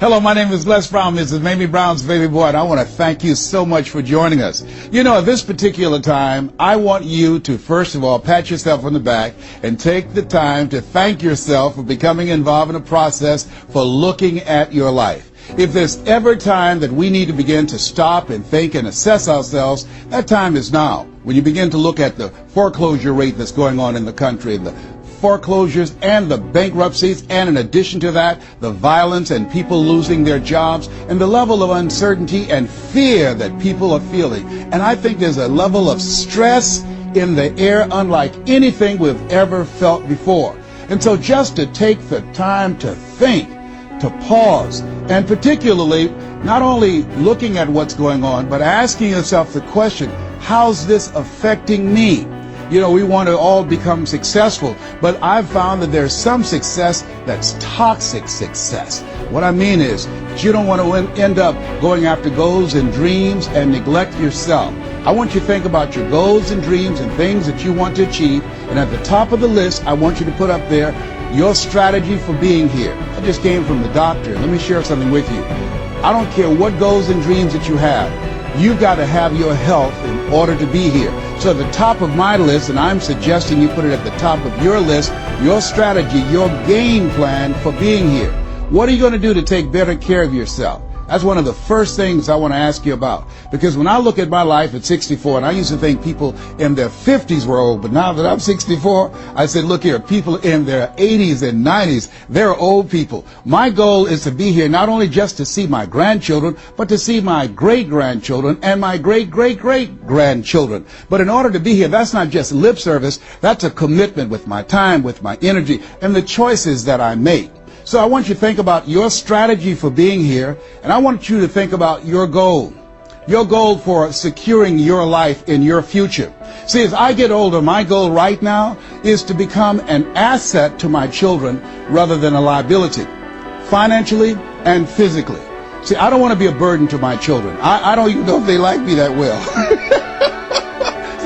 Hello, my name is Les Brown, Mrs. Mamie Brown's baby boy, and I want to thank you so much for joining us. You know, at this particular time, I want you to, first of all, pat yourself on the back and take the time to thank yourself for becoming involved in a process for looking at your life. If there's ever time that we need to begin to stop and think and assess ourselves, that time is now. When you begin to look at the foreclosure rate that's going on in the country, the foreclosures and the bankruptcies, and in addition to that, the violence and people losing their jobs, and the level of uncertainty and fear that people are feeling. And I think there's a level of stress in the air unlike anything we've ever felt before. And so just to take the time to think, to pause, and particularly not only looking at what's going on, but asking yourself the question, how's this affecting me? You know, we want to all become successful, but I've found that there's some success that's toxic success. What I mean is that you don't want to end up going after goals and dreams and neglect yourself. I want you to think about your goals and dreams and things that you want to achieve, and at the top of the list, I want you to put up there your strategy for being here. I just came from the doctor. Let me share something with you. I don't care what goals and dreams that you have. You've got to have your health in order to be here. So at the top of my list, and I'm suggesting you put it at the top of your list, your strategy, your game plan for being here. What are you going to do to take better care of yourself? That's one of the first things I want to ask you about. Because when I look at my life at 64, and I used to think people in their 50s were old, but now that I'm 64, I said, look here, people in their 80s and 90s, they're old people. My goal is to be here not only just to see my grandchildren, but to see my great-grandchildren and my great-great-great-grandchildren. But in order to be here, that's not just lip service, that's a commitment with my time, with my energy, and the choices that I make. So I want you to think about your strategy for being here, and I want you to think about your goal for securing your life in your future. See, as I get older, my goal right now is to become an asset to my children rather than a liability, financially and physically. See, I don't want to be a burden to my children. I don't even know if they like me that well.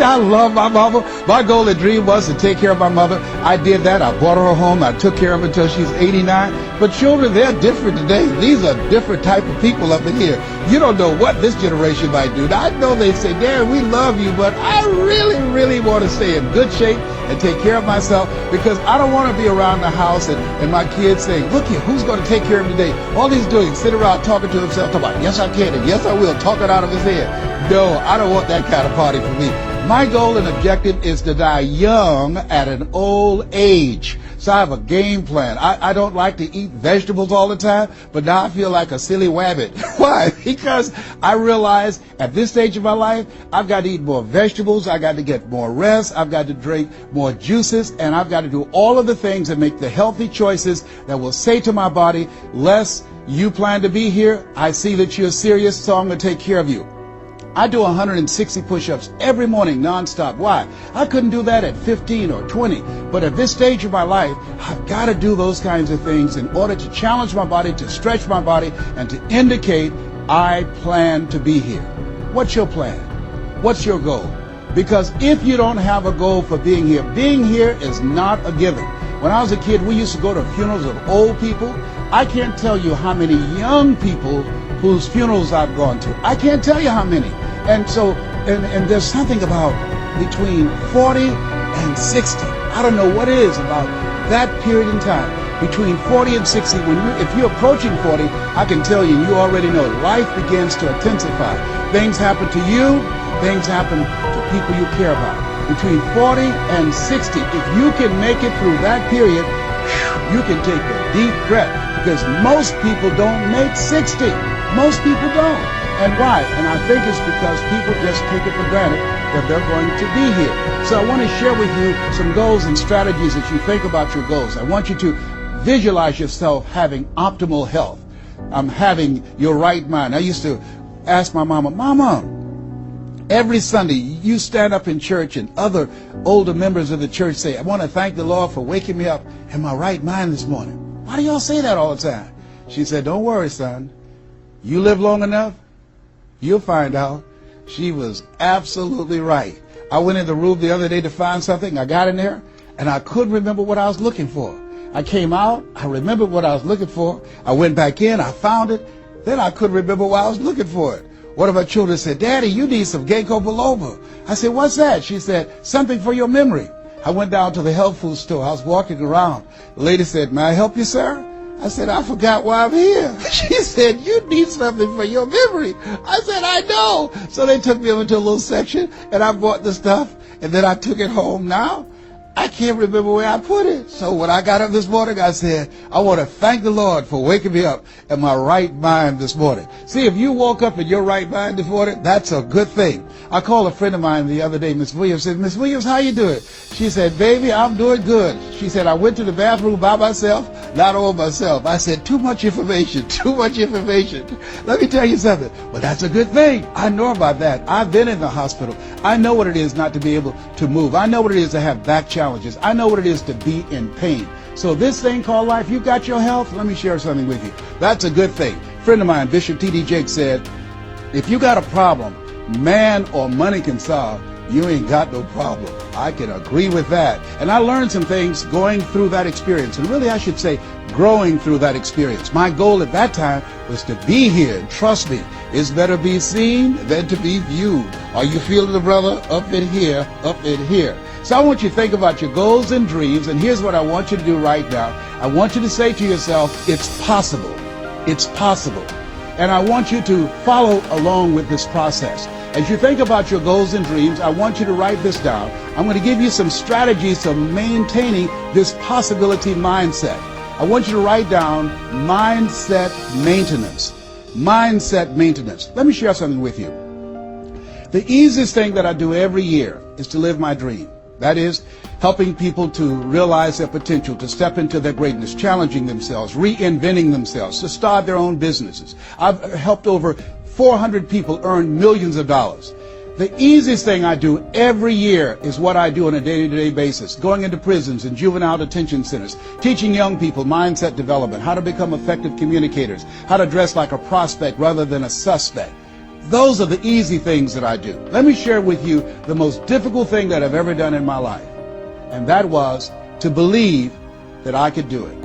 I love my mama. My goal and dream was to take care of my mother. I did that. I bought her a home. I took care of her until she's 89. But children, they're different today. These are different type of people up in here. You don't know what this generation might do. Now, I know they say, Dad, we love you, but I really want to stay in good shape and take care of myself because I don't want to be around the house and my kids saying, look here, who's going to take care of him today? All he's doing is sit around talking to himself, talking about, yes, I can, and yes, I will, talking out of his head. No, I don't want that kind of party for me. My goal and objective is to die young at an old age. So I have a game plan. I don't like to eat vegetables all the time, but now I feel like a silly wabbit. Why? Because I realize at this stage of my life, I've got to eat more vegetables, I've got to get more rest, I've got to drink more juices, and I've got to do all of the things that make the healthy choices that will say to my body, Les, you plan to be here, I see that you're serious, so I'm going to take care of you. I do 160 push-ups every morning nonstop. Why? I couldn't do that at 15 or 20. But at this stage of my life, I've got to do those kinds of things in order to challenge my body, to stretch my body, and to indicate I plan to be here. What's your plan? What's your goal? Because if you don't have a goal for being here is not a given. When I was a kid, we used to go to funerals of old people. I can't tell you how many young people whose funerals I've gone to. I can't tell you how many. And so, and there's something about between 40 and 60. I don't know what it is about that period in time. Between 40 and 60, if you're approaching 40, I can tell you, you already know, life begins to intensify. Things happen to you, things happen to people you care about. Between 40 and 60, if you can make it through that period, you can take a deep breath because most people don't make 60. Most people don't. And why? And I think it's because people just take it for granted that they're going to be here. So I want to share with you some goals and strategies as you think about your goals. I want you to visualize yourself having optimal health. Having your right mind. I used to ask my Mama, every Sunday you stand up in church and other older members of the church say, I want to thank the Lord for waking me up in my right mind this morning. Why do y'all say that all the time? She said, don't worry, son. You live long enough, you'll find out. She was absolutely right. I went in the room the other day to find something. I got in there, and I couldn't remember what I was looking for. I came out, I remembered what I was looking for. I went back in, I found it. Then I couldn't remember why I was looking for it. One of my children said, Daddy, you need some ginkgo biloba. I said, what's that? She said, something for your memory. I went down to the health food store. I was walking around. The lady said, may I help you, sir? I said, I forgot why I'm here. She said, you need something for your memory. I said, I know. So they took me over to a little section, and I bought the stuff, and then I took it home. Now, I can't remember where I put it. So when I got up this morning, I said, I want to thank the Lord for waking me up in my right mind this morning. See, if you woke up in your right mind this morning, that's a good thing. I called a friend of mine the other day, Miss Williams, said, Miss Williams, how you doing? She said, baby, I'm doing good. She said, I went to the bathroom by myself, not all myself. I said, too much information, too much information. Let me tell you something. Well, that's a good thing. I know about that. I've been in the hospital. I know what it is not to be able to move. I know what it is to have back challenges. I know what it is to be in pain. So this thing called life, you got your health? Let me share something with you. That's a good thing. A friend of mine, Bishop T.D. Jakes, said, if you got a problem man or money can solve, you ain't got no problem. I can agree with that. And I learned some things going through that experience. And really, I should say, growing through that experience. My goal at that time was to be here. And trust me, it's better be seen than to be viewed. Are you feeling the brother? Up in here, up in here. So I want you to think about your goals and dreams. And here's what I want you to do right now. I want you to say to yourself, it's possible. It's possible. And I want you to follow along with this process. As you think about your goals and dreams, I want you to write this down. I'm going to give you some strategies to maintaining this possibility mindset. I want you to write down mindset maintenance. Mindset maintenance. Let me share something with you. The easiest thing that I do every year is to live my dream. That is, helping people to realize their potential, to step into their greatness, challenging themselves, reinventing themselves, to start their own businesses. I've helped over 400 people earn millions of dollars. The easiest thing I do every year is what I do on a day-to-day basis, going into prisons and juvenile detention centers, teaching young people mindset development, how to become effective communicators, how to dress like a prospect rather than a suspect. Those are the easy things that I do. Let me share with you the most difficult thing that I've ever done in my life, and that was to believe that I could do it.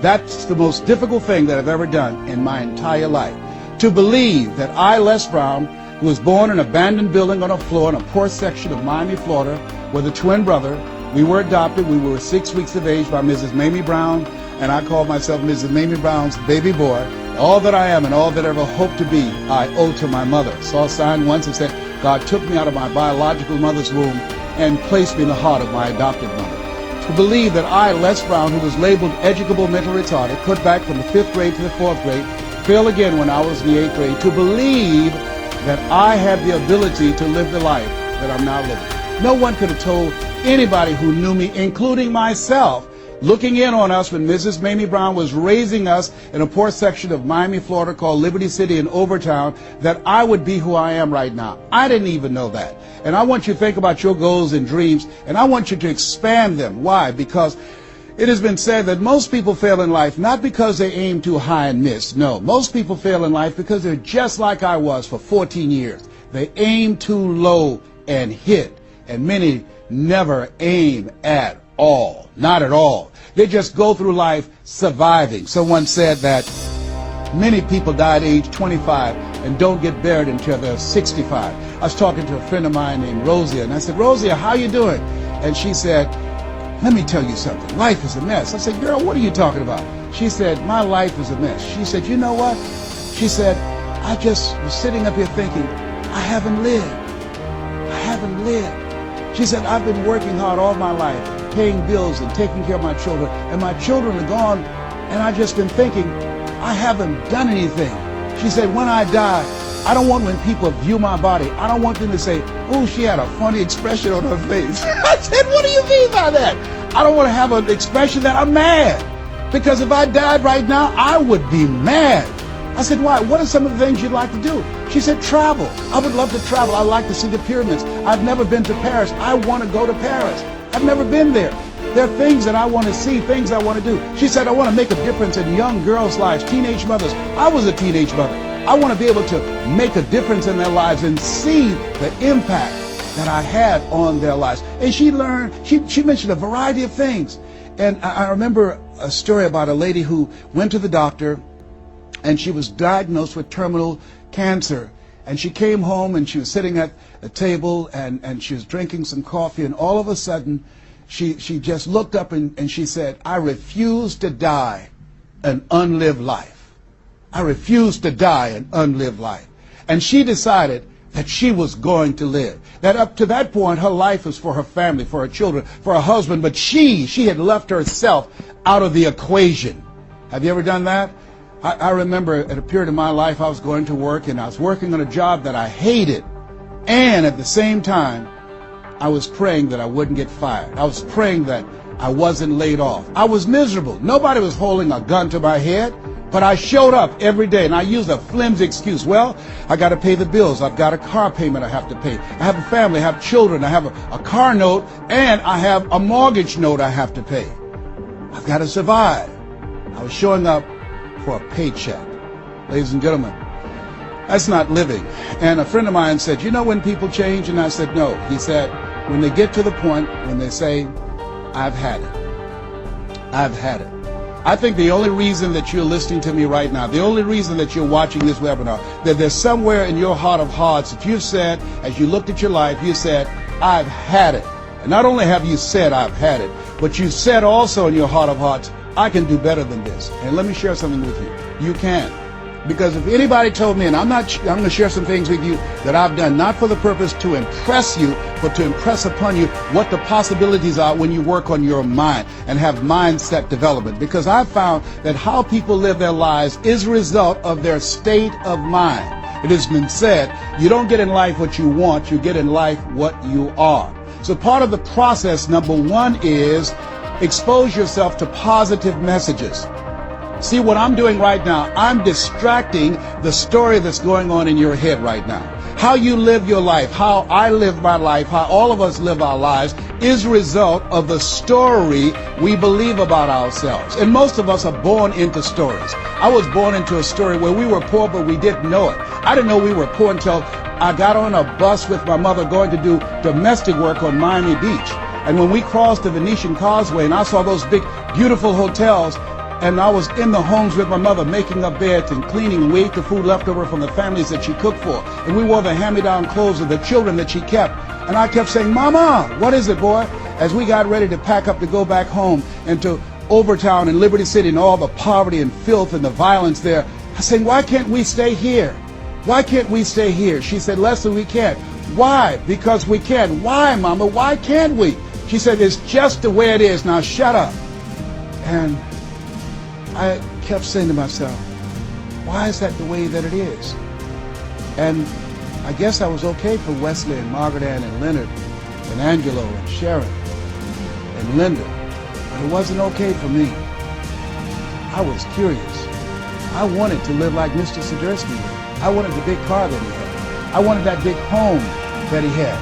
That's the most difficult thing that I've ever done in my entire life. To believe that I, Les Brown, who was born in an abandoned building on a floor in a poor section of Miami, Florida, with a twin brother. We were adopted. We were 6 weeks of age by Mrs. Mamie Brown, and I called myself Mrs. Mamie Brown's baby boy. All that I am and all that I ever hope to be, I owe to my mother. Saw a sign once that said, God took me out of my biological mother's womb and placed me in the heart of my adopted mother. To believe that I, Les Brown, who was labeled educable mental retarded, put back from the 5th grade to the 4th grade, failed again when I was in the 8th grade, to believe that I had the ability to live the life that I'm now living. No one could have told anybody who knew me, including myself, looking in on us when Mrs. Mamie Brown was raising us in a poor section of Miami, Florida called Liberty City in Overtown, that I would be who I am right now. I didn't even know that. And I want you to think about your goals and dreams, and I want you to expand them. Why? Because it has been said that most people fail in life not because they aim too high and miss. No, most people fail in life because they're just like I was for 14 years. They aim too low and hit, and many never aim at all. Not at all. They just go through life surviving. Someone said that many people die at age 25 and don't get buried until they're 65. I was talking to a friend of mine named Rosia, and I said, Rosia, how you doing? And she said, let me tell you something. Life is a mess. I said, girl, what are you talking about? She said, my life is a mess. She said, you know what? She said, I just was sitting up here thinking, I haven't lived. I haven't lived. She said, I've been working hard all my life, paying bills and taking care of my children, and my children are gone, and I've just been thinking, I haven't done anything. She said, when I die, I don't want when people view my body, I don't want them to say, oh, she had a funny expression on her face. I said, what do you mean by that? I don't want to have an expression that I'm mad. Because if I died right now, I would be mad. I said, why? What are some of the things you'd like to do? She said, travel. I would love to travel. I'd like to see the pyramids. I've never been to Paris. I want to go to Paris. I've never been there. There are things that I want to see, things I want to do. She said, I want to make a difference in young girls' lives, teenage mothers. I was a teenage mother. I want to be able to make a difference in their lives and see the impact that I had on their lives. And she learned, she mentioned a variety of things. And I remember a story about a lady who went to the doctor and she was diagnosed with terminal cancer. And she came home and she was sitting at a table and she was drinking some coffee, and all of a sudden she just looked up and she said, "I refuse to die an unlived life. I refuse to die an unlived life." And she decided that she was going to live. That up to that point, her life was for her family, for her children, for her husband, but she had left herself out of the equation. Have you ever done that? I remember at a period of my life I was going to work and I was working on a job that I hated, and at the same time I was praying that I wouldn't get fired. I was praying that I wasn't laid off. I was miserable. Nobody was holding a gun to my head, but I showed up every day and I used a flimsy excuse. Well, I got to pay the bills. I've got a car payment I have to pay. I have a family, I have children, I have a car note, and I have a mortgage note I have to pay. I've got to survive. I was showing up for a paycheck. Ladies and gentlemen, that's not living. And a friend of mine said, "You know when people change?" And I said, "No." He said, "When they get to the point when they say, 'I've had it. I've had it.'" I think the only reason that you're listening to me right now, the only reason that you're watching this webinar, that there's somewhere in your heart of hearts that you've said, as you looked at your life, you said, "I've had it." And not only have you said, "I've had it," but you said also in your heart of hearts, "I can do better than this." And let me share something with you. You can. Because if anybody told me, and I'm going to share some things with you that I've done, not for the purpose to impress you, but to impress upon you what the possibilities are when you work on your mind and have mindset development. Because I've found that how people live their lives is a result of their state of mind. It has been said, you don't get in life what you want, you get in life what you are. So part of the process, number one, is expose yourself to positive messages. See what I'm doing right now? I'm distracting the story that's going on in your head right now. How you live your life, how I live my life, how all of us live our lives is a result of the story we believe about ourselves. And most of us are born into stories. I was born into a story where we were poor, but we didn't know it. I didn't know we were poor until I got on a bus with my mother going to do domestic work on Miami Beach. And when we crossed the Venetian Causeway and I saw those big, beautiful hotels, and I was in the homes with my mother making up beds and cleaning, and we ate the food left over from the families that she cooked for. And we wore the hand-me-down clothes of the children that she kept. And I kept saying, "Mama, what is it, boy?" As we got ready to pack up to go back home and to Overtown and Liberty City and all the poverty and filth and the violence there, I said, "Why can't we stay here? Why can't we stay here?" She said, "Leslie, we can't." "Why?" "Because we can." "Why, Mama? Why can't we?" She said, "It's just the way it is. Now shut up." And I kept saying to myself, why is that the way that it is? And I guess I was okay for Wesley and Margaret Ann and Leonard and Angelo and Sharon and Linda, but it wasn't okay for me. I was curious. I wanted to live like Mr. Sidursky. I wanted the big car that he had. I wanted that big home that he had.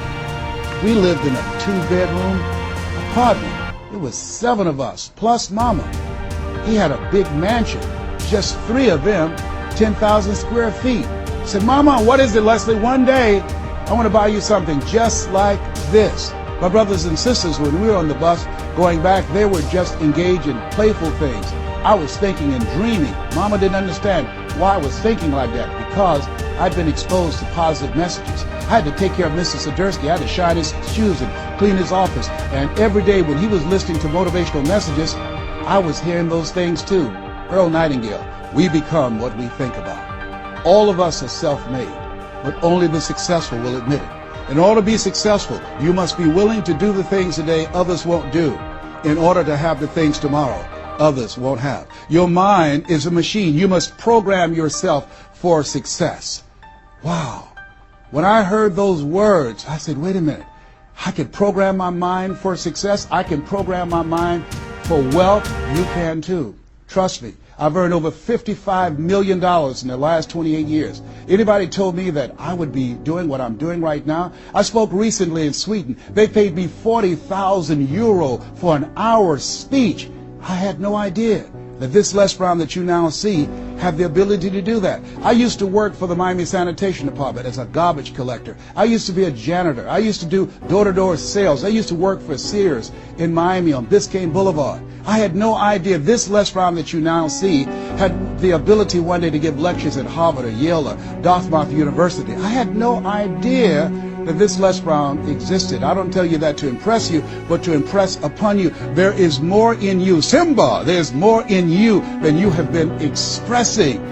We lived in a 2-bedroom apartment. It was 7 of us, plus Mama. He had a big mansion, just 3 of them, 10,000 square feet. I said, "Mama, what is it, Leslie? One day, I want to buy you something just like this." My brothers and sisters, when we were on the bus going back, they were just engaged in playful things. I was thinking and dreaming. Mama didn't understand why I was thinking like that, because I'd been exposed to positive messages. I had to take care of Mr. Sidursky. I had to shine his shoes and clean his office. And every day when he was listening to motivational messages, I was hearing those things too. Earl Nightingale, we become what we think about. All of us are self-made, but only the successful will admit it. In order to be successful, you must be willing to do the things today others won't do in order to have the things tomorrow others won't have. Your mind is a machine. You must program yourself for success. Wow. When I heard those words, I said, wait a minute. I can program my mind for success. I can program my mind for wealth. You can too. Trust me. I've earned over $55 million in the last 28 years. Anybody told me that I would be doing what I'm doing right now? I spoke recently in Sweden. They paid me 40,000 euro for an hour speech. I had no idea. that this Les Brown that you now see have the ability to do that. I used to work for the Miami Sanitation Department as a garbage collector. I used to be a janitor. I used to do door-to-door sales. I used to work for Sears in Miami on Biscayne Boulevard. I had no idea this Les Brown that you now see had the ability one day to give lectures at Harvard or Yale or Dartmouth University. I had no idea that this Les Brown existed. I don't tell you that to impress you, but to impress upon you. There is more in you. Simba, there's more in you than you have been expressing.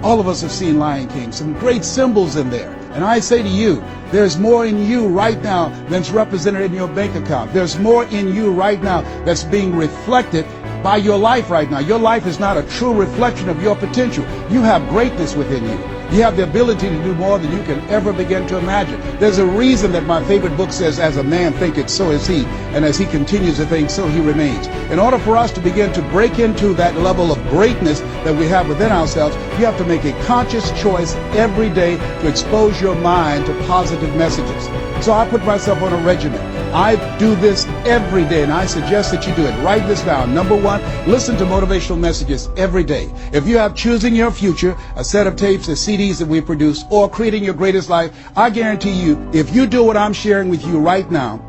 All of us have seen Lion King, some great symbols in there. And I say to you, there's more in you right now than's represented in your bank account. There's more in you right now that's being reflected by your life right now. Your life is not a true reflection of your potential. You have greatness within you. You have the ability to do more than you can ever begin to imagine. There's a reason that my favorite book says, as a man thinketh, so is he. And as he continues to think, so he remains. In order for us to begin to break into that level of greatness that we have within ourselves, you have to make a conscious choice every day to expose your mind to positive messages. So I put myself on a regimen. I do this every day, and I suggest that you do it. Write this down. Number one, listen to motivational messages every day. If you have Choosing Your Future, a set of tapes, a CDs that we produce, or Creating Your Greatest Life, I guarantee you, if you do what I'm sharing with you right now,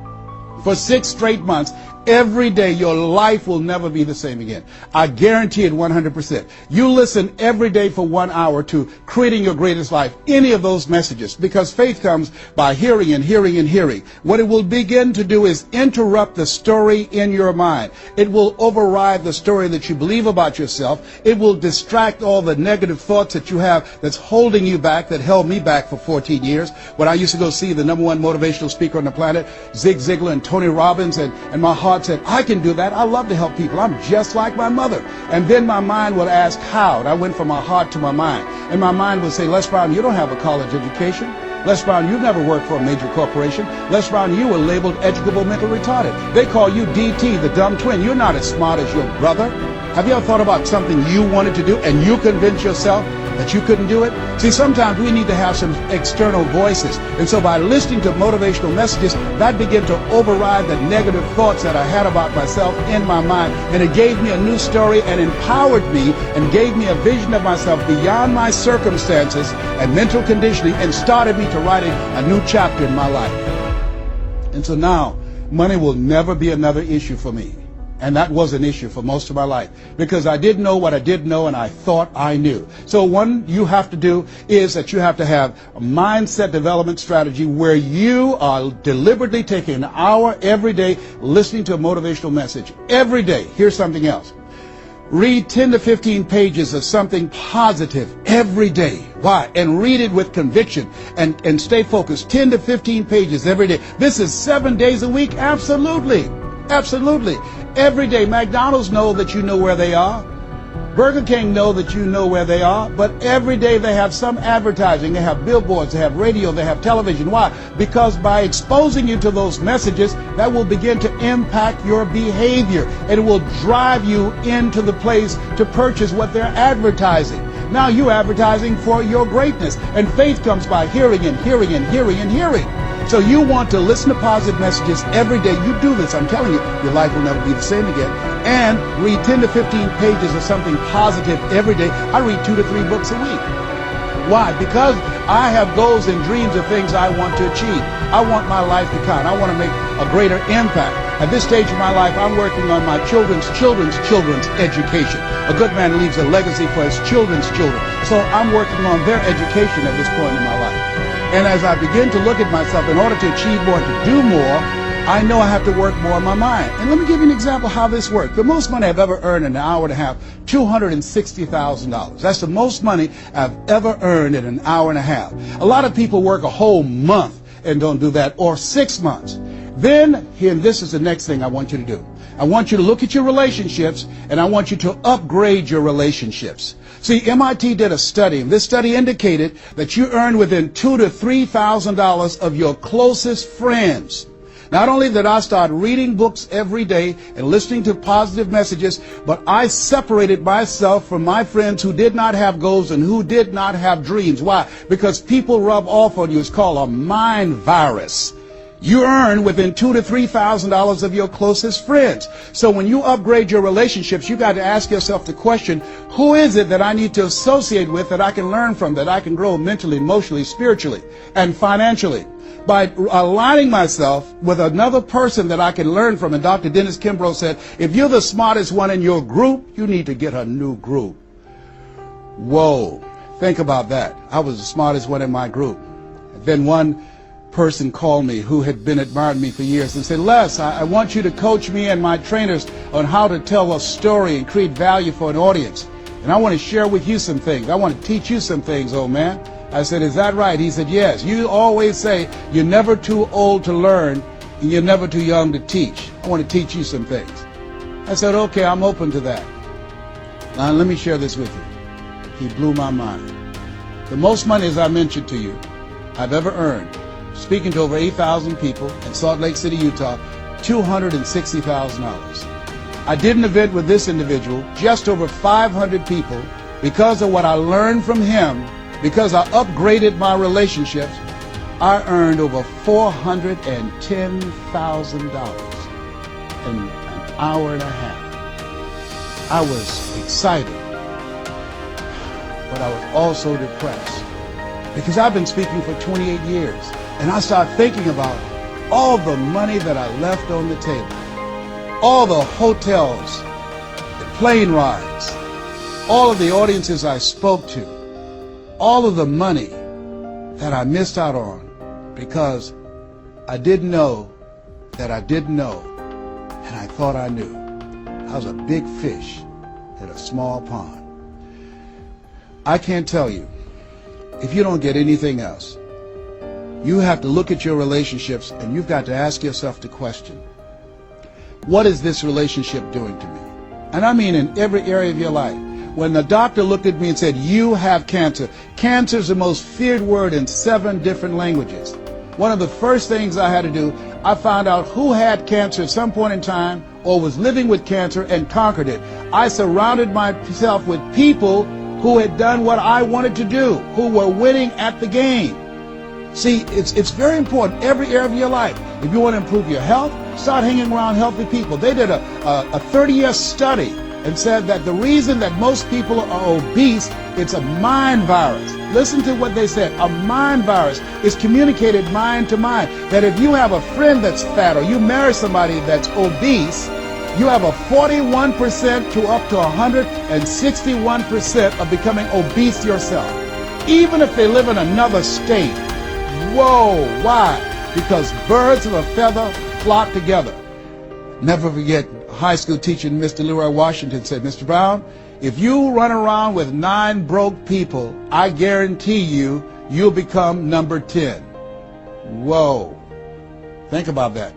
for 6 straight months, every day, your life will never be the same again. I guarantee it 100%. You listen every day for 1 hour to Creating Your Greatest Life, any of those messages, because faith comes by hearing and hearing and hearing. What it will begin to do is interrupt the story in your mind. It will override the story that you believe about yourself. It will distract all the negative thoughts that you have that's holding you back, that held me back for 14 years. When I used to go see the #1 motivational speaker on the planet, Zig Ziglar and Tony Robbins, and my heart said, I can do that. I love to help people. I'm just like my mother. And then my mind would ask how. And I went from my heart to my mind. And my mind would say, Les Brown, you don't have a college education. Les Brown, you never worked for a major corporation. Les Brown, you were labeled educable mental retarded. They call you DT, the dumb twin. You're not as smart as your brother. Have you ever thought about something you wanted to do and you convinced yourself that you couldn't do it? See, sometimes we need to have some external voices. And so by listening to motivational messages, that began to override the negative thoughts that I had about myself in my mind. And it gave me a new story and empowered me and gave me a vision of myself beyond my circumstances and mental conditioning and started me to writing a new chapter in my life. And so now, money will never be another issue for me. And that was an issue for most of my life because I didn't know what I didn't know and I thought I knew. So one you have to do is that you have to have a mindset development strategy where you are deliberately taking an hour every day listening to a motivational message. Every day. Here's something else. Read 10 to 15 pages of something positive every day. Why? And read it with conviction and stay focused. 10 to 15 pages every day. This is 7 days a week? Absolutely. Absolutely. Every day, McDonald's know that you know where they are. Burger King know that you know where they are. But every day they have some advertising. They have billboards, they have radio, they have television. Why? Because by exposing you to those messages, that will begin to impact your behavior. And it will drive you into the place to purchase what they're advertising. Now you're advertising for your greatness. And faith comes by hearing and hearing and hearing and hearing. So you want to listen to positive messages every day. You do this, I'm telling you, your life will never be the same again. And read 10 to 15 pages of something positive every day. I read 2 to 3 books a week. Why? Because I have goals and dreams of things I want to achieve. I want my life to count. I want to make a greater impact. At this stage of my life, I'm working on my children's education. A good man leaves a legacy for his children's children. So I'm working on their education at this point in my life. And as I begin to look at myself, in order to achieve more, to do more, I know I have to work more on my mind. And let me give you an example how this works. The most money I've ever earned in an hour and a half, $260,000. That's the most money I've ever earned in an hour and a half. A lot of people work a whole month and don't do that, or 6 months. Then, and this is the next thing I want you to do. I want you to look at your relationships, and I want you to upgrade your relationships. See, MIT did a study, and this study indicated that you earn within $2,000 to $3,000 of your closest friends. Not only did I start reading books every day and listening to positive messages, but I separated myself from my friends who did not have goals and who did not have dreams. Why? Because people rub off on you. It's called a mind virus. you earn within $2,000 to $3,000 of your closest friends. So when you upgrade your relationships, you got to ask yourself the question, who is it that I need to associate with, that I can learn from, that I can grow mentally, emotionally, spiritually, and financially? By aligning myself with another person that I can learn from. And Dr. Dennis Kimbrough said, if you're the smartest one in your group, you need to get a new group. Whoa, think about that. I was the smartest one in my group. Then one person called me who had been admiring me for years and said, Les, I want you to coach me and my trainers on how to tell a story and create value for an audience. And I want to share with you some things. I want to teach you some things, old man. I said, is that right? He said, yes. You always say you're never too old to learn and you're never too young to teach. I want to teach you some things. I said, okay, I'm open to that. Now, let me share this with you. He blew my mind. The most money, as I mentioned to you, I've ever earned, speaking to over 8,000 people in Salt Lake City, Utah, $260,000. I did an event with this individual, just over 500 people, because of what I learned from him. Because I upgraded my relationships, I earned over $410,000 in an hour and a half. I was excited, but I was also depressed because I've been speaking for 28 years. And I started thinking about all the money that I left on the table, all the hotels, the plane rides, all of the audiences I spoke to, all of the money that I missed out on because I didn't know that I didn't know, and I thought I knew. I was a big fish in a small pond. I can't tell you, if you don't get anything else, you have to look at your relationships and you've got to ask yourself the question, what is this relationship doing to me? And I mean in every area of your life. When the doctor looked at me and said, you have cancer. Cancer is the most feared word in 7 different languages. One of the first things I had to do, I found out who had cancer at some point in time or was living with cancer and conquered it. I surrounded myself with people who had done what I wanted to do, who were winning at the game. See, it's very important, every area of your life. If you want to improve your health, start hanging around healthy people. They did a 30-year study and said that the reason that most people are obese, it's a mind virus. Listen to what they said. A mind virus is communicated mind to mind. That if you have a friend that's fat or you marry somebody that's obese, you have a 41% to up to 161% of becoming obese yourself. Even if they live in another state. Whoa, why? Because birds of a feather flock together. Never forget, high school teacher Mr. Leroy Washington said, Mr. Brown, if you run around with 9 broke people, I guarantee you, you'll become number 10. Whoa. Think about that.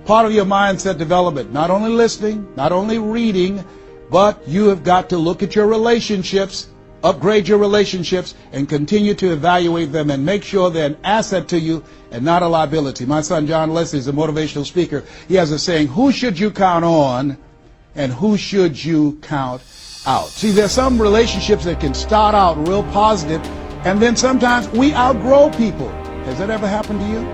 Part of your mindset development, not only listening, not only reading, but you have got to look at your relationships, upgrade your relationships, and continue to evaluate them and make sure they're an asset to you and not a liability. My son John Leslie is a motivational speaker. He has a saying, who should you count on and who should you count out? See, there's some relationships that can start out real positive, and then sometimes we outgrow people. Has that ever happened to you?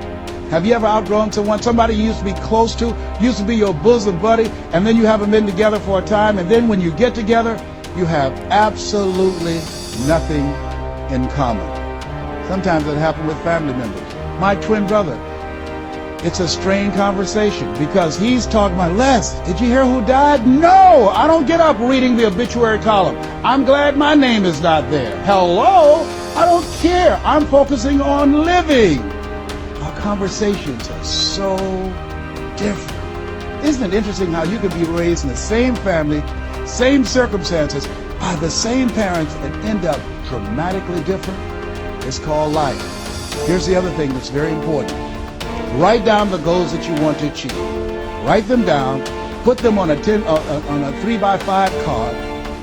Have you ever outgrown someone? Somebody you used to be close to, used to be your bosom buddy, and then you haven't been together for a time, and then when you get together, you have absolutely nothing in common. Sometimes it happens with family members. My twin brother, it's a strained conversation because he's talking about, Les, did you hear who died? No, I don't get up reading the obituary column. I'm glad my name is not there. Hello, I don't care. I'm focusing on living. Our conversations are so different. Isn't it interesting how you could be raised in the same family, same circumstances, by the same parents and end up dramatically different? It's called life. Here's the other thing that's very important. Write down the goals that you want to achieve. Write them down, put them on a 3x5 card,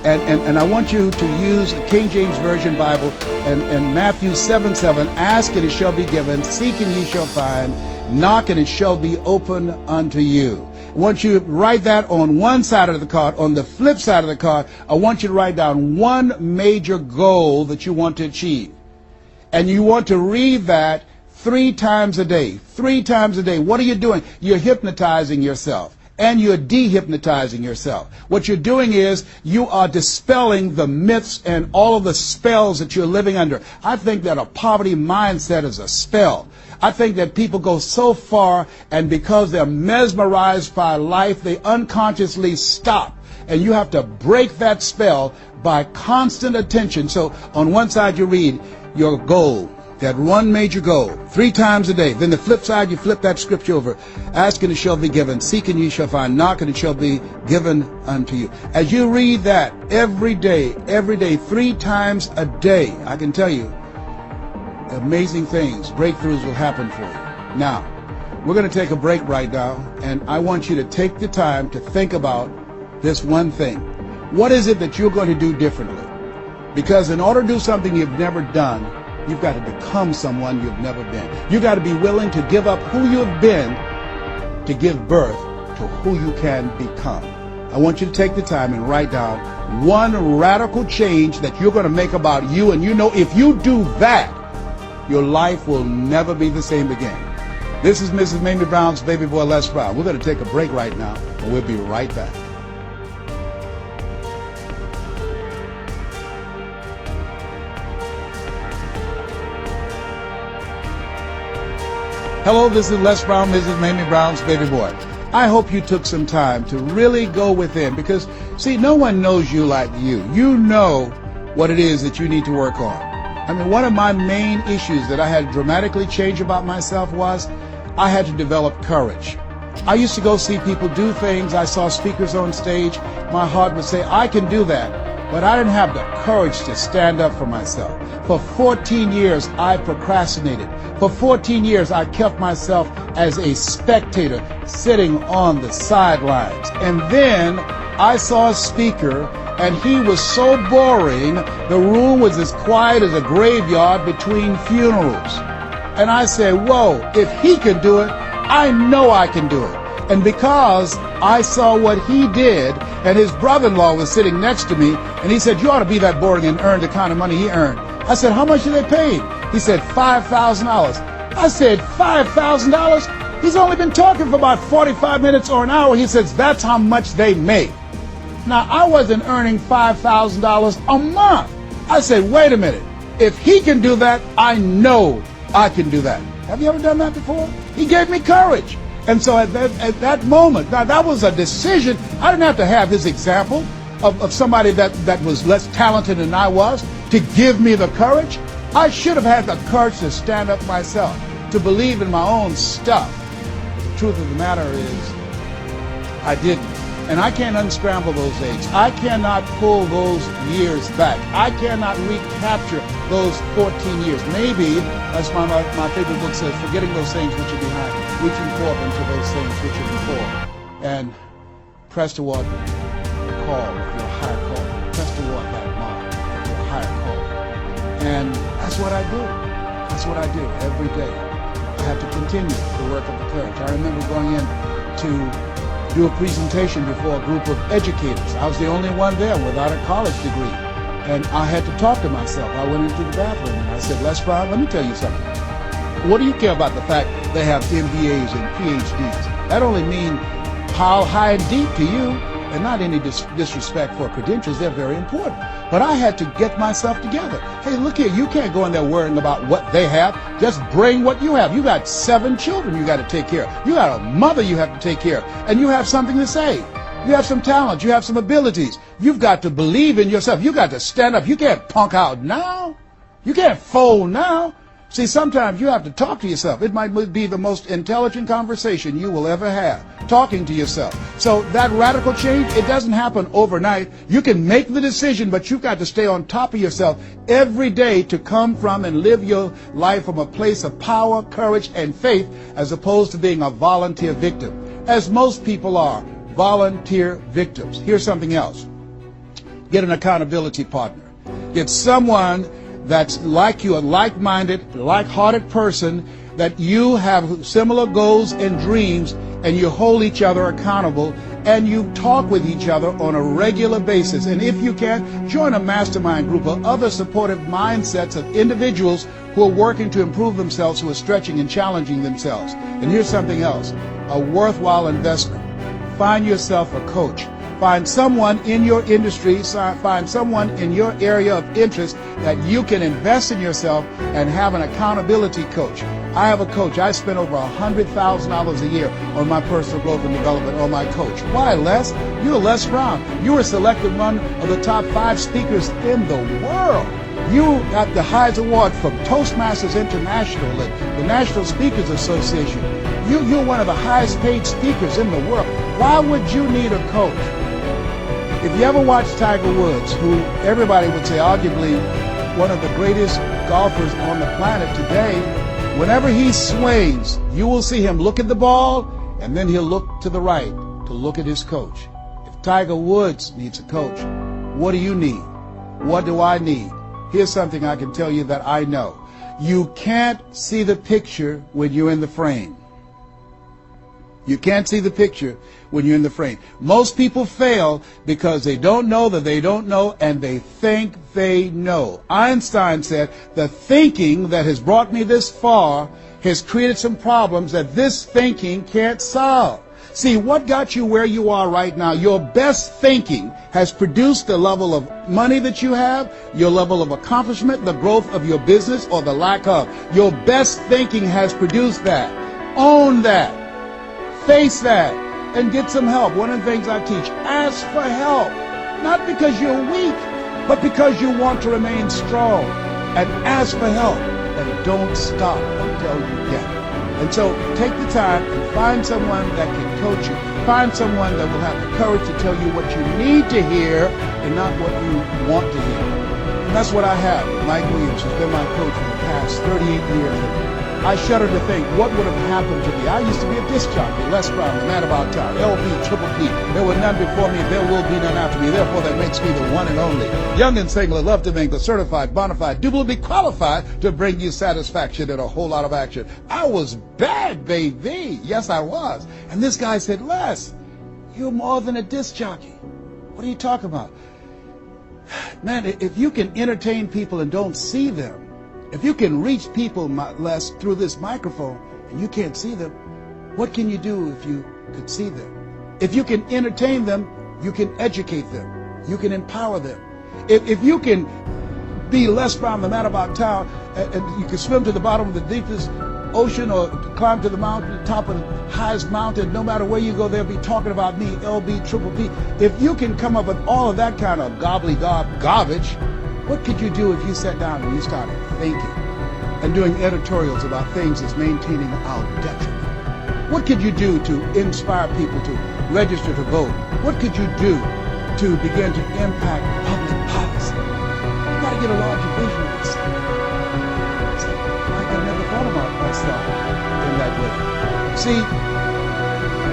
and I want you to use the King James Version Bible and Matthew 7:7, ask and it shall be given, seek and ye shall find, knock and it shall be open unto you. I want you to write that on one side of the card. On the flip side of the card, I want you to write down one major goal that you want to achieve. And you want to read that 3 times a day. 3 times a day. What are you doing? You're hypnotizing yourself. And you're dehypnotizing yourself. What you're doing is you are dispelling the myths and all of the spells that you're living under. I think that a poverty mindset is a spell. I think that people go so far, and because they're mesmerized by life, they unconsciously stop. And you have to break that spell by constant attention. So on one side you read your goal, that one major goal, 3 times a day. Then the flip side, you flip that scripture over. Ask and it shall be given. Seek and ye shall find. Knock and it shall be given unto you. As you read that every day, 3 times a day, I can tell you, amazing things, breakthroughs will happen for you. Now, we're going to take a break right now, and I want you to take the time to think about this one thing. What is it that you're going to do differently? Because in order to do something you've never done, you've got to become someone you've never been. You've got to be willing to give up who you've been to give birth to who you can become. I want you to take the time and write down one radical change that you're going to make about you, and you know if you do that, your life will never be the same again. This is Mrs. Mamie Brown's baby boy Les Brown. We're going to take a break right now, and we'll be right back. Hello, this is Les Brown, Mrs. Mamie Brown's baby boy. I hope you took some time to really go within, because, see, no one knows you like you. You know what it is that you need to work on. I mean, one of my main issues that I had to dramatically change about myself was I had to develop courage. I used to go see people do things. I saw speakers on stage. My heart would say, I can do that. But I didn't have the courage to stand up for myself. For 14 years, I procrastinated. For 14 years, I kept myself as a spectator sitting on the sidelines. And then I saw a speaker, and he was so boring, the room was as quiet as a graveyard between funerals. And I said, whoa, if he can do it, I know I can do it. And because I saw what he did, and his brother-in-law was sitting next to me, and he said, you ought to be that boring and earn the kind of money he earned. I said, how much do they pay? He said, $5,000. I said, $5,000? He's only been talking for about 45 minutes or an hour. He says, that's how much they make. Now, I wasn't earning $5,000 a month. I said, wait a minute. If he can do that, I know I can do that. Have you ever done that before? He gave me courage. And so at that moment, now that was a decision. I didn't have to have his example of somebody that was less talented than I was to give me the courage. I should have had the courage to stand up myself, to believe in my own stuff. The truth of the matter is, I didn't. And I can't unscramble those eggs. I cannot pull those years back. I cannot recapture those 14 years. Maybe, as my favorite book says, forgetting those things which are behind, reaching forth into those things which are before. And press toward the call of your higher call. Press toward that mark of your higher call. And that's what I do. That's what I do every day. I have to continue the work of the courage. I remember going in to do a presentation before a group of educators. I was the only one there without a college degree. And I had to talk to myself. I went into the bathroom and I said, Les Brown, let me tell you something. What do you care about the fact they have MBAs and PhDs? That only means how high and deep to you, and not any disrespect for credentials. They're very important. But I had to get myself together. Hey, look here, you can't go in there worrying about what they have. Just bring what you have. You got 7 children you got to take care of. You got a mother you have to take care of. And you have something to say. You have some talent. You have some abilities. You've got to believe in yourself. You got to stand up. You can't punk out now. You can't fold now. See, sometimes you have to talk to yourself. It might be the most intelligent conversation you will ever have, talking to yourself. So that radical change, it doesn't happen overnight. You can make the decision, but you've got to stay on top of yourself every day to come from and live your life from a place of power, courage, and faith, as opposed to being a volunteer victim, as most people are, volunteer victims. Here's something else. Get an accountability partner. Get someone that's like you, a like-minded, like-hearted person, that you have similar goals and dreams, and you hold each other accountable, and you talk with each other on a regular basis. And if you can, join a mastermind group of other supportive mindsets of individuals who are working to improve themselves, who are stretching and challenging themselves. And here's something else, a worthwhile investment. Find yourself a coach. Find someone in your industry, find someone in your area of interest that you can invest in yourself and have an accountability coach. I have a coach. I spend over $100,000 a year on my personal growth and development on my coach. Why, Les? You're Les Brown. You were selected one of the top 5 speakers in the world. You got the highest award from Toastmasters International and the National Speakers Association. You're one of the highest paid speakers in the world. Why would you need a coach? If you ever watch Tiger Woods, who everybody would say arguably one of the greatest golfers on the planet today, whenever he swings, you will see him look at the ball and then he'll look to the right to look at his coach. If Tiger Woods needs a coach, what do you need? What do I need? Here's something I can tell you that I know. You can't see the picture when you're in the frame. You can't see the picture when you're in the frame. Most people fail because they don't know that they don't know and they think they know. Einstein said, the thinking that has brought me this far has created some problems that this thinking can't solve. See, what got you where you are right now? Your best thinking has produced the level of money that you have, your level of accomplishment, the growth of your business, or the lack of. Your best thinking has produced that. Own that. Face that and get some help. One of the things I teach, ask for help. Not because you're weak, but because you want to remain strong. And ask for help. And don't stop until you get it. And so take the time and find someone that can coach you. Find someone that will have the courage to tell you what you need to hear and not what you want to hear. And that's what I have. Mike Williams has been my coach for the past 38 years. I shudder to think what would have happened to me. I used to be a disc jockey, Les Brown, the man about town, LB, Triple P. There were none before me, there will be none after me. Therefore, that makes me the one and only. Young and single, love to mingle, certified, bona fide, doubly qualified to bring you satisfaction and a whole lot of action. I was bad, baby. Yes, I was. And this guy said, Les, you're more than a disc jockey. What are you talking about? Man, if you can entertain people and don't see them, if you can reach people less through this microphone and you can't see them, what can you do if you could see them? If you can entertain them, you can educate them. You can empower them. If you can be Les Brown, the man about town, and you can swim to the bottom of the deepest ocean or climb to the mountain, top of the highest mountain, no matter where you go, they'll be talking about me, LB, Triple P. If you can come up with all of that kind of gobbledygook garbage, what could you do if you sat down and you started thinking and doing editorials about things that's maintaining our detriment? What could you do to inspire people to register to vote? What could you do to begin to impact public policy? You got to get a larger vision of this. I never thought about myself in that way. See,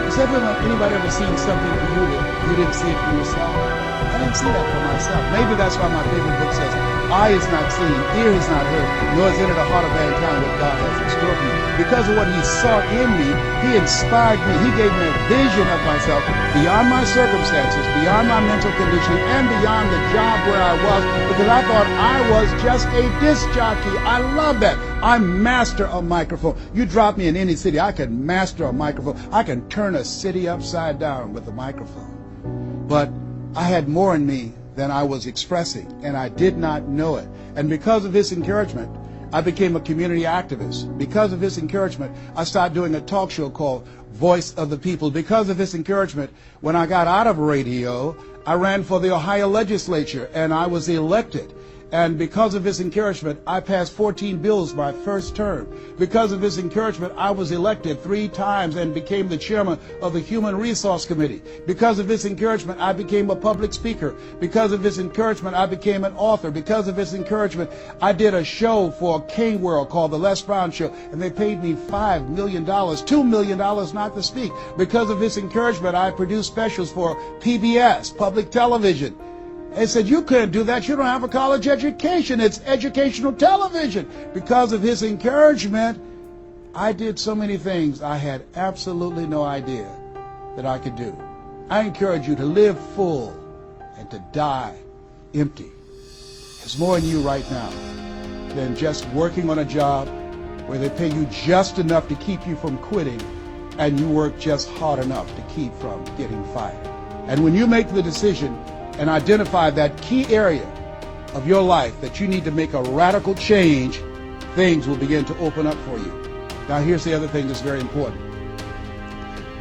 has anybody ever seen something for you that you didn't see it for yourself? I didn't see that for myself. Maybe that's why my favorite book says, eye is not seen, ear is not heard, nor is entered the heart of mankind what God has in store for you. Because of what he saw in me, he inspired me. He gave me a vision of myself beyond my circumstances, beyond my mental condition, and beyond the job where I was, because I thought I was just a disc jockey. I love that. I'm master of microphone. You drop me in any city, I can master a microphone. I can turn a city upside down with a microphone. But I had more in me than I was expressing, and I did not know it. And because of his encouragement, I became a community activist. Because of his encouragement, I started doing a talk show called Voice of the People. Because of his encouragement, when I got out of radio, I ran for the Ohio legislature, and I was elected. And because of his encouragement, I passed 14 bills my first term. Because of his encouragement, I was elected 3 times and became the chairman of the Human Resource Committee. Because of his encouragement, I became a public speaker. Because of his encouragement, I became an author. Because of his encouragement, I did a show for King World called The Les Brown Show, and they paid me $5 million, $2 million not to speak. Because of his encouragement, I produced specials for PBS, public television. They said, you couldn't do that. You don't have a college education. It's educational television. Because of his encouragement, I did so many things I had absolutely no idea that I could do. I encourage you to live full and to die empty. There's more in you right now than just working on a job where they pay you just enough to keep you from quitting and you work just hard enough to keep from getting fired. And when you make the decision and identify that key area of your life that you need to make a radical change, things will begin to open up for you. Now here's the other thing that's very important.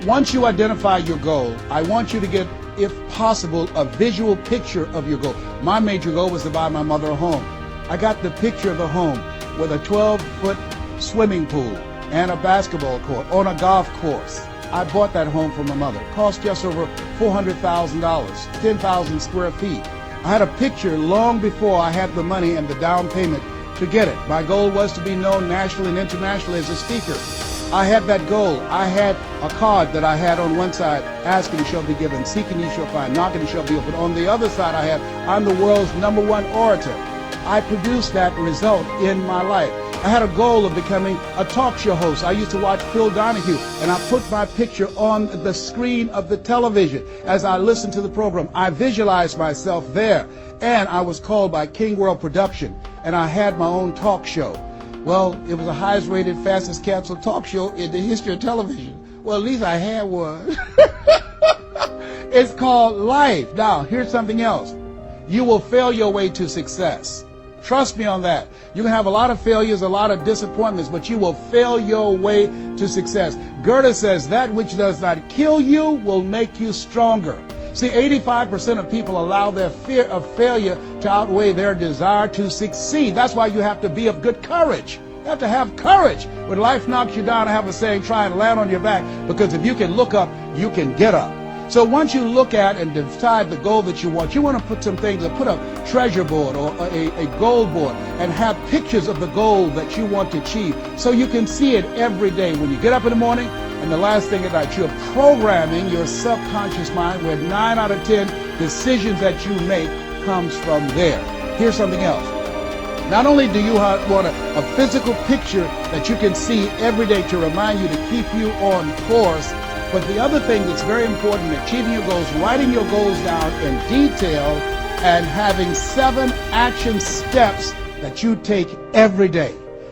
Once you identify your goal, I want you to get, if possible, a visual picture of your goal. My major goal was to buy my mother a home. I got the picture of the home with a 12-foot swimming pool and a basketball court on a golf course. I bought that home for my mother. It cost just over $400,000, 10,000 square feet. I had a picture long before I had the money and the down payment to get it. My goal was to be known nationally and internationally as a speaker. I had that goal. I had a card that I had on one side, asking shall be given, seeking ye shall find, knocking shall be opened. On the other side I had, I'm the world's #1 orator. I produced that result in my life. I had a goal of becoming a talk show host. I used to watch Phil Donahue, and I put my picture on the screen of the television as I listened to the program. I visualized myself there, and I was called by King World Production, and I had my own talk show. Well, it was the highest rated, fastest canceled talk show in the history of television. Well, at least I had one. It's called life. Now, here's something else. You will fail your way to success. Trust me on that. You can have a lot of failures, a lot of disappointments, but you will fail your way to success. Goethe says that which does not kill you will make you stronger. See, 85% of people allow their fear of failure to outweigh their desire to succeed. That's why you have to be of good courage. You have to have courage. When life knocks you down, I have a saying, try and land on your back, because if you can look up, you can get up. So once you look at and decide the goal that you want to put some things, put a treasure board or a goal board and have pictures of the goal that you want to achieve so you can see it every day when you get up in the morning and the last thing at night. You're programming your subconscious mind where 9 out of 10 decisions that you make comes from there. Here's something else. Not only do you want a physical picture that you can see every day to remind you to keep you on course, but the other thing that's very important in achieving your goals, writing your goals down in detail and having 7 action steps that you take every day.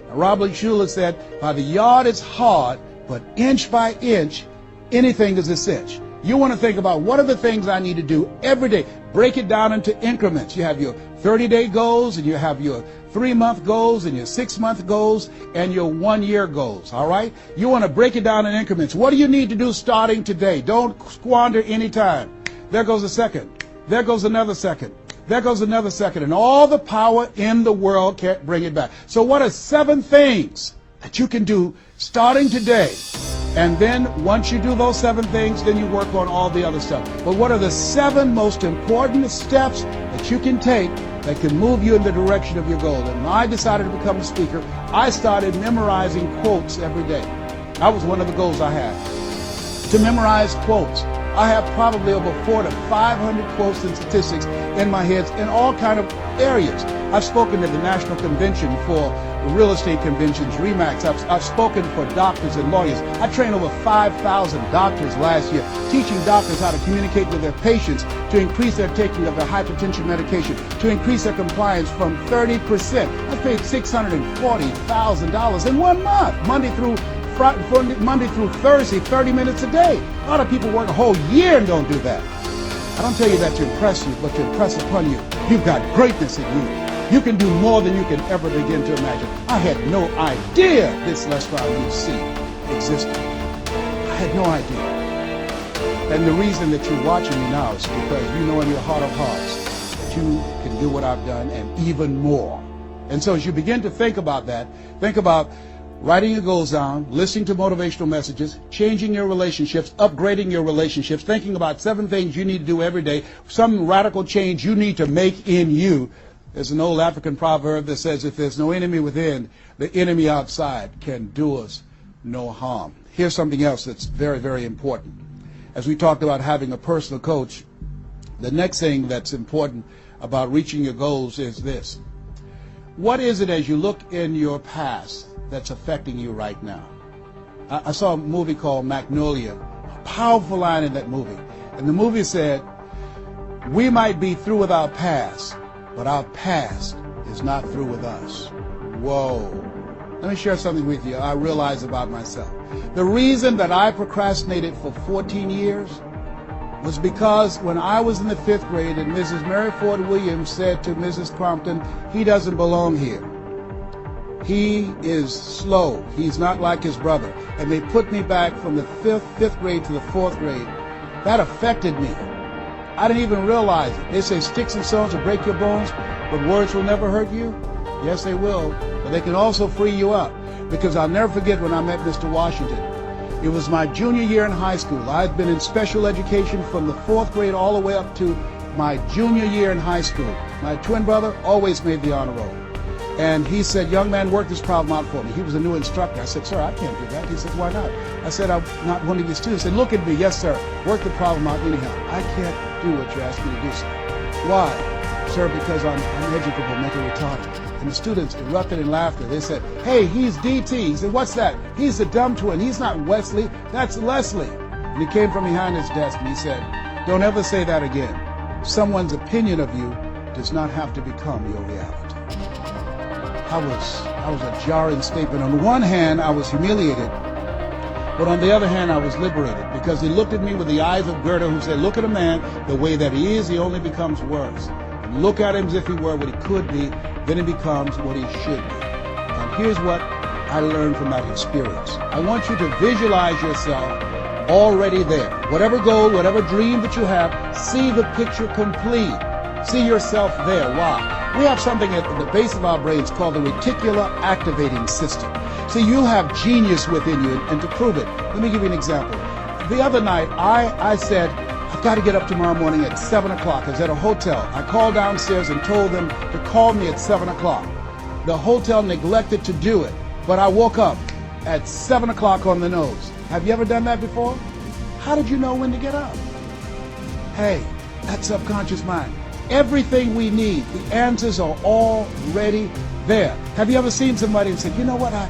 Now, Robert Schuller said, by the yard it's hard, but inch by inch, anything is a cinch. You want to think about what are the things I need to do every day. Break it down into increments. You have your 30-day goals, and you have your 3-month goals, and your 6-month goals, and your 1-year goals, all right? You want to break it down in increments. What do you need to do starting today? Don't squander any time. There goes a second. There goes another second. There goes another second. And all the power in the world can't bring it back. So what are 7 things that you can do starting today? And then once you do those 7 things, then you work on all the other stuff. But what are the 7 most important steps that you can take that can move you in the direction of your goal? And when I decided to become a speaker, I started memorizing quotes every day. That was one of the goals I had, to memorize quotes. I have probably over 400 to 500 quotes and statistics in my head in all kind of areas. I've spoken at the National Convention for real estate conventions, RE/MAX. I've spoken for doctors and lawyers. I trained over 5,000 doctors last year, teaching doctors how to communicate with their patients to increase their taking of their hypertension medication, to increase their compliance from 30%. I paid $640,000 in 1 month, Monday through Thursday, 30 minutes a day. A lot of people work a whole year and don't do that. I don't tell you that to impress you, but to impress upon you. You've got greatness in you. You can do more than you can ever begin to imagine. I had no idea this lifestyle you see existed. I had no idea. And the reason that you're watching me now is because you know in your heart of hearts that you can do what I've done and even more. And so as you begin to think about that, think about writing your goals down, listening to motivational messages, changing your relationships, upgrading your relationships, thinking about 7 things you need to do every day, some radical change you need to make in you. There's an old African proverb that says, if there's no enemy within, the enemy outside can do us no harm. Here's something else that's very, very important. As we talked about having a personal coach, the next thing that's important about reaching your goals is this. What is it as you look in your past that's affecting you right now? I saw a movie called Magnolia, a powerful line in that movie. And the movie said, we might be through with our past, but our past is not through with us. Whoa. Let me share something with you I realized about myself. The reason that I procrastinated for 14 years was because when I was in the 5th grade and Mrs. Mary Ford Williams said to Mrs. Crompton, he doesn't belong here. He is slow. He's not like his brother. And they put me back from the 5th grade to the 4th grade. That affected me. I didn't even realize it. They say sticks and stones will break your bones, but words will never hurt you. Yes, they will, but they can also free you up. Because I'll never forget when I met Mr. Washington. It was my junior year in high school. I'd been in special education from the 4th grade all the way up to my junior year in high school. My twin brother always made the honor roll. And he said, young man, work this problem out for me. He was a new instructor. I said, sir, I can't do that. He said, why not? I said, I'm not one of your students. He said, look at me. Yes, sir. Work the problem out anyhow. I can't do what you asked me to do, sir. Why? Sir, because I'm uneducable, mentally retarded. And the students erupted in laughter. They said, hey, he's DT. He said, what's that? He's the dumb twin. He's not Wesley. That's Leslie. And he came from behind his desk and he said, don't ever say that again. Someone's opinion of you does not have to become your reality. That was a jarring statement. On the one hand, I was humiliated, but on the other hand, I was liberated because he looked at me with the eyes of Goethe, who said, look at a man the way that he is, he only becomes worse. And look at him as if he were what he could be, then he becomes what he should be. And here's what I learned from that experience. I want you to visualize yourself already there. Whatever goal, whatever dream that you have, see the picture complete. See yourself there. Why? We have something at the base of our brains called the reticular activating system. See, you have genius within you, and to prove it, let me give you an example. The other night, I said, I've got to get up tomorrow morning at 7 o'clock. I was at a hotel. I called downstairs and told them to call me at 7 o'clock. The hotel neglected to do it, but I woke up at 7 o'clock on the nose. Have you ever done that before? How did you know when to get up? Hey, that subconscious mind. Everything we need, the answers are already there. Have you ever seen somebody and said, you know what, I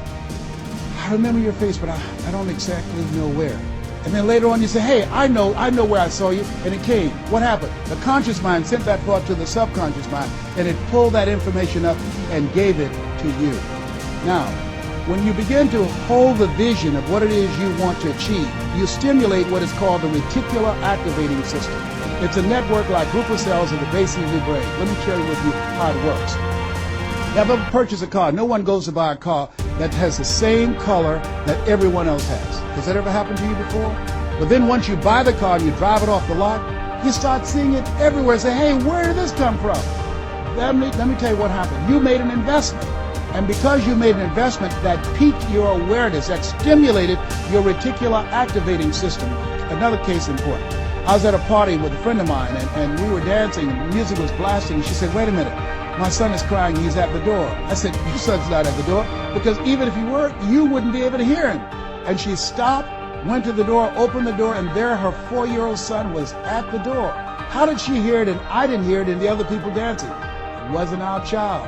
remember your face, but I don't exactly know where. And then later on you say, hey, I know where I saw you, and it came. What happened? The conscious mind sent that thought to the subconscious mind, and it pulled that information up and gave it to you. Now, when you begin to hold the vision of what it is you want to achieve, you stimulate what is called the reticular activating system. It's a network like group of cells at the base of your brain. Let me share with you how it works. You ever purchase a car? No one goes to buy a car that has the same color that everyone else has. Has that ever happened to you before? But then once you buy the car and you drive it off the lot, you start seeing it everywhere. Say, hey, where did this come from? Let me tell you what happened. You made an investment. And because you made an investment that piqued your awareness, that stimulated your reticular activating system. Another case in point. I was at a party with a friend of mine, and we were dancing, and the music was blasting. She said, wait a minute, my son is crying, he's at the door. I said, your son's not at the door, because even if he were, you wouldn't be able to hear him. And she stopped, went to the door, opened the door, and there her 4-year-old son was at the door. How did she hear it and I didn't hear it and the other people dancing? It wasn't our child.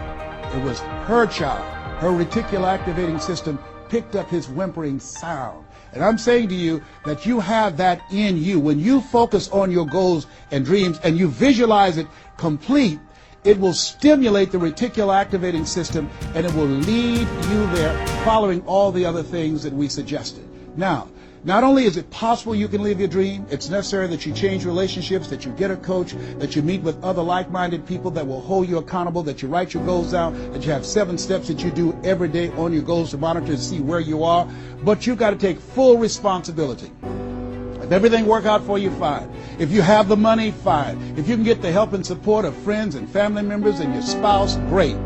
It was her child. Her reticular activating system picked up his whimpering sound. And I'm saying to you that you have that in you. When you focus on your goals and dreams and you visualize it complete, it will stimulate the reticular activating system and it will lead you there following all the other things that we suggested. Now, not only is it possible you can live your dream, it's necessary that you change relationships, that you get a coach, that you meet with other like-minded people that will hold you accountable, that you write your goals down, that you have 7 steps that you do every day on your goals to monitor to see where you are. But you've got to take full responsibility. If everything work out for you, fine. If you have the money, fine. If you can get the help and support of friends and family members and your spouse, great.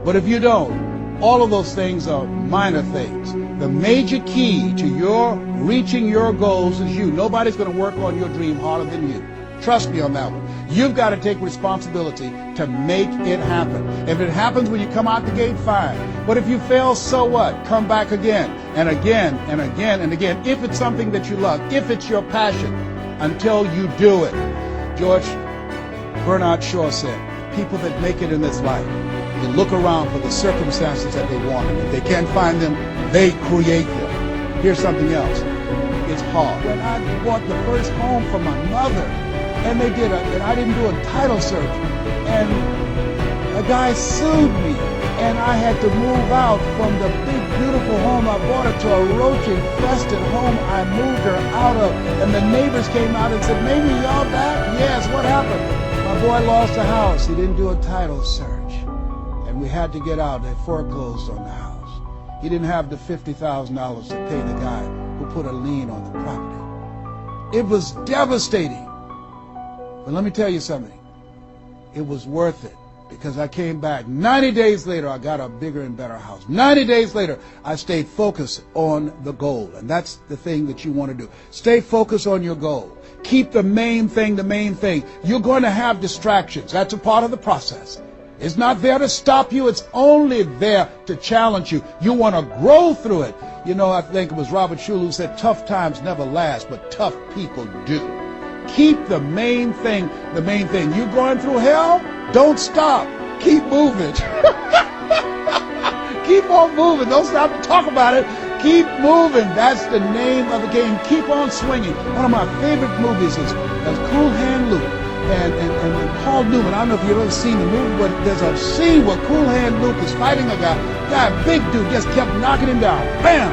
But if you don't, all of those things are minor things. The major key to your reaching your goals is you. Nobody's going to work on your dream harder than you. Trust me on that one. You've got to take responsibility to make it happen. If it happens when you come out the gate, fine. But if you fail, so what? Come back again and again and again and again. If it's something that you love, if it's your passion, until you do it. George Bernard Shaw said, people that make it in this life, they look around for the circumstances that they want. And if they can't find them, they create them. Here's something else. It's hard. When I bought the first home for my mother, and and I didn't do a title search. And a guy sued me, and I had to move out from the big, beautiful home I bought her to a roach-infested home I moved her out of. And the neighbors came out and said, "Maybe y'all back?" "Yes, what happened?" "My boy lost the house. He didn't do a title search. And we had to get out. They foreclosed on the house. He didn't have the $50,000 to pay the guy who put a lien on the property." It was devastating. But let me tell you something. It was worth it, because I came back. 90 days later, I got a bigger and better house. 90 days later, I stayed focused on the goal. And that's the thing that you want to do. Stay focused on your goal. Keep the main thing the main thing. You're going to have distractions. That's a part of the process. It's not there to stop you. It's only there to challenge you. You want to grow through it. You know, I think it was Robert Schuller who said, "Tough times never last, but tough people do." Keep the main thing the main thing. You going through hell? Don't stop. Keep moving. Keep on moving. Don't stop to talk about it. Keep moving. That's the name of the game. Keep on swinging. One of my favorite movies is Cool Hand Luke. And Paul Newman, I don't know if you've ever seen the movie, but there's a scene where Cool Hand Luke is fighting a guy, big dude, just kept knocking him down. Bam!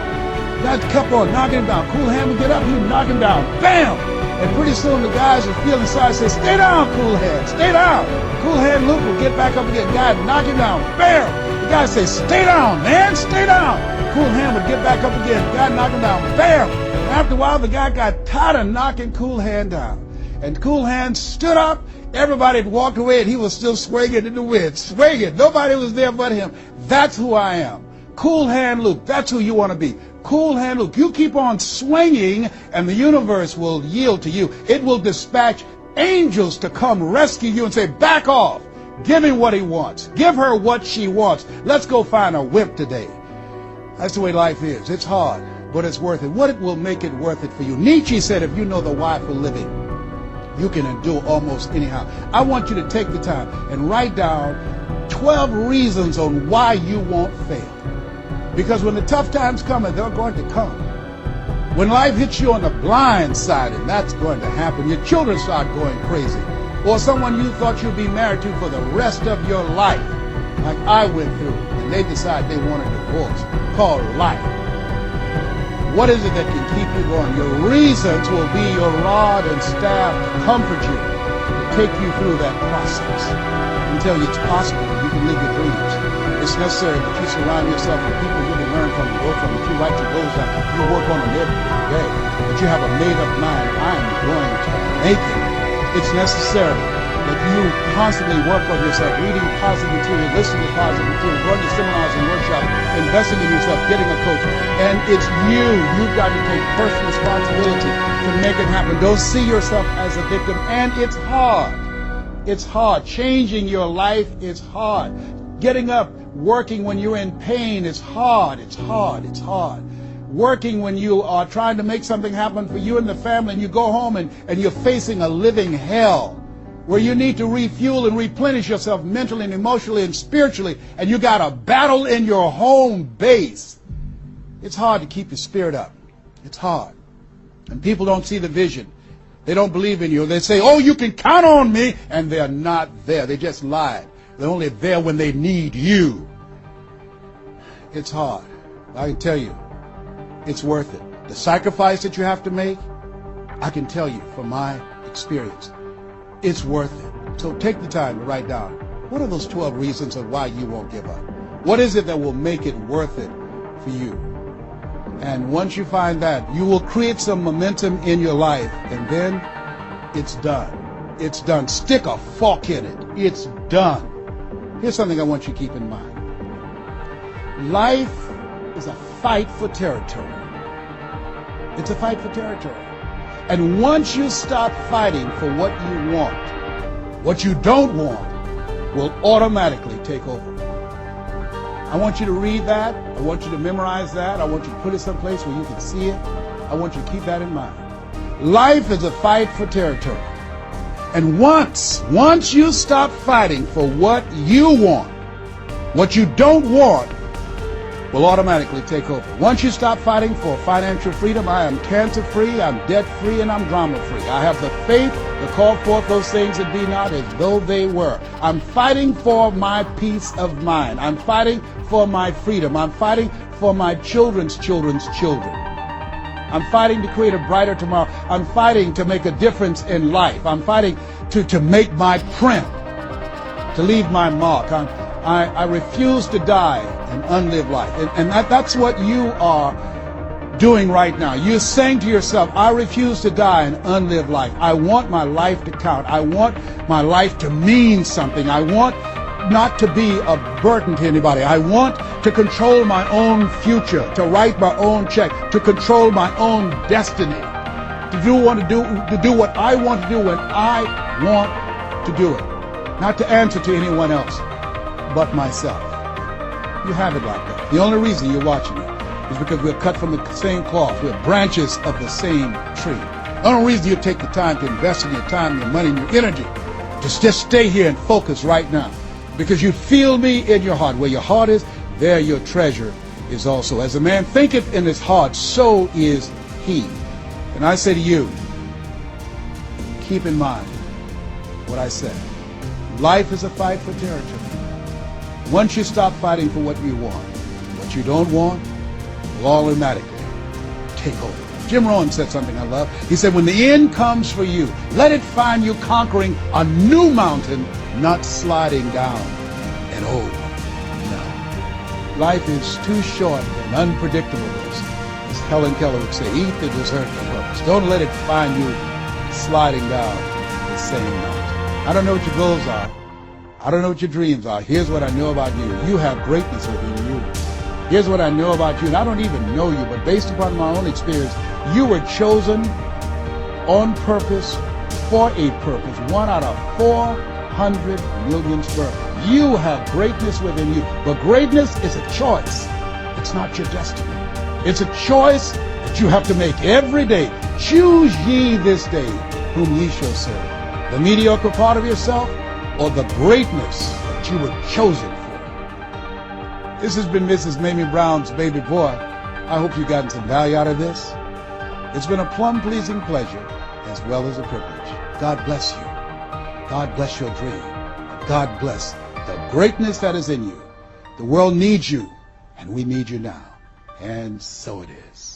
Guy kept on knocking him down. Cool Hand would get up, he would knock him down. Bam! And pretty soon the guys would feel inside and say, "Stay down, Cool Hand, stay down." Cool Hand Luke would get back up again. Guy would knock him down. Bam! The guy would say, "Stay down, man, stay down." Cool Hand would get back up again. Guy would knock him down. Bam! And after a while, the guy got tired of knocking Cool Hand down. And Cool Hand stood up. Everybody had walked away, and he was still swinging in the wind. Swinging. Nobody was there but him. That's who I am. Cool Hand Luke. That's who you want to be. Cool Hand Luke. You keep on swinging, and the universe will yield to you. It will dispatch angels to come rescue you and say, "Back off. Give him what he wants. Give her what she wants. Let's go find a wimp today." That's the way life is. It's hard, but it's worth it. What will make it worth it for you? Nietzsche said, "If you know the why for living, you can endure almost anyhow." I want you to take the time and write down 12 reasons on why you won't fail. Because when the tough times come, and they're going to come, when life hits you on the blind side, and that's going to happen, your children start going crazy, or someone you thought you'd be married to for the rest of your life, like I went through, and they decide they want a divorce, called life. What is it that can keep you going? Your reasons will be your rod and staff to comfort you, to take you through that process, and tell you it's possible, you can live your dreams. It's necessary that you surround yourself with people you can learn from and grow from, that you write your goals down, you work on them every day, that you have a made-up mind, I am going to make it. It's necessary that you constantly work on yourself, reading positive material, listening to positive material, going to seminars and workshops, investing in yourself, getting a coach. And it's you. You've got to take personal responsibility to make it happen. Don't see yourself as a victim. And it's hard. It's hard. Changing your life is hard. Getting up, working when you're in pain is hard. It's hard. It's hard. Working when you are trying to make something happen for you and the family, and you go home and you're facing a living hell, where you need to refuel and replenish yourself mentally and emotionally and spiritually, and you got a battle in your home base. It's hard to keep your spirit up. It's hard. And people don't see the vision. They don't believe in you. They say, "Oh, you can count on me," and they're not there. They just lied. They're only there when they need you. It's hard. I can tell you, it's worth it. The sacrifice that you have to make, I can tell you from my experience, it's worth it. So take the time to write down, what are those 12 reasons of why you won't give up? What is it that will make it worth it for you? And once you find that, you will create some momentum in your life, and then it's done. It's done. Stick a fork in it. It's done. Here's something I want you to keep in mind. Life is a fight for territory. It's a fight for territory. And once you stop fighting for what you want, what you don't want will automatically take over. I want you to read that. I want you to memorize that. I want you to put it someplace where you can see it. I want you to keep that in mind. Life is a fight for territory. And once you stop fighting for what you want, what you don't want will automatically take over. Once you stop fighting for financial freedom, I am cancer-free, I'm debt-free, and I'm drama-free. I have the faith to call forth those things that be not as though they were. I'm fighting for my peace of mind. I'm fighting for my freedom. I'm fighting for my children's children's children. I'm fighting to create a brighter tomorrow. I'm fighting to make a difference in life. I'm fighting to make my print, to leave my mark. I refuse to die an unlived life. And that's what you are doing right now. You're saying to yourself, I refuse to die an unlived life. I want my life to count. I want my life to mean something. I want not to be a burden to anybody. I want to control my own future, to write my own check, to control my own destiny, to do what I want to do when I want to do it, not to answer to anyone else but myself. You have it like that. The only reason you're watching it is because we're cut from the same cloth. We're branches of the same tree. The only reason you take the time to invest in your time, your money, and your energy to just stay here and focus right now, because you feel me in your heart. Where your heart is, there your treasure is also. As a man thinketh in his heart, so is he. And I say to you, keep in mind what I said. Life is a fight for territory. Once you stop fighting for what you want, what you don't want will automatically take over. Jim Rohn said something I love. He said, when the end comes for you, let it find you conquering a new mountain, not sliding down an old one. No. Life is too short and unpredictable, as Helen Keller would say. Eat the dessert for purpose. Don't let it find you sliding down the same mountain. I don't know what your goals are. I don't know what your dreams are. Here's what I know about you. You have greatness within you. Here's what I know about you, and I don't even know you, but based upon my own experience, you were chosen on purpose for a purpose. 1 out of 400 million sperm. You have greatness within you, but greatness is a choice. It's not your destiny. It's a choice that you have to make every day. Choose ye this day whom ye shall serve. The mediocre part of yourself or the greatness that you were chosen for. This has been Mrs. Mamie Brown's Baby Boy. I hope you've gotten some value out of this. It's been a plum-pleasing pleasure as well as a privilege. God bless you. God bless your dream. God bless the greatness that is in you. The world needs you, and we need you now. And so it is.